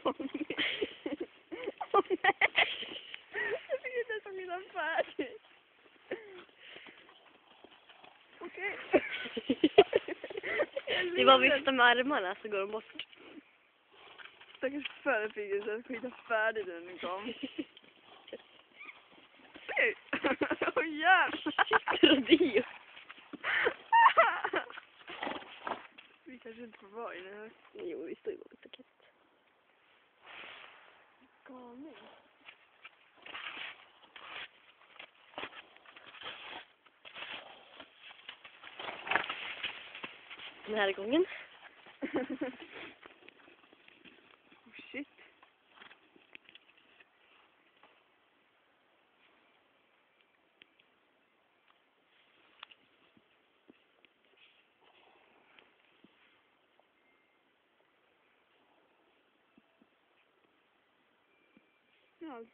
Åh nej. Åh nej. Jag fick inte ens ha mina färdigt. Okej. Det var vifta med armarna så går de bort. Stackars förfiggen så jag skita färdigt när den kom. Nej! Åh jävlar! Rodeo. Vi kanske inte får vara i det här. Jo, vi står ju på staket. Galning. Den här gången. Oh shit. Ja,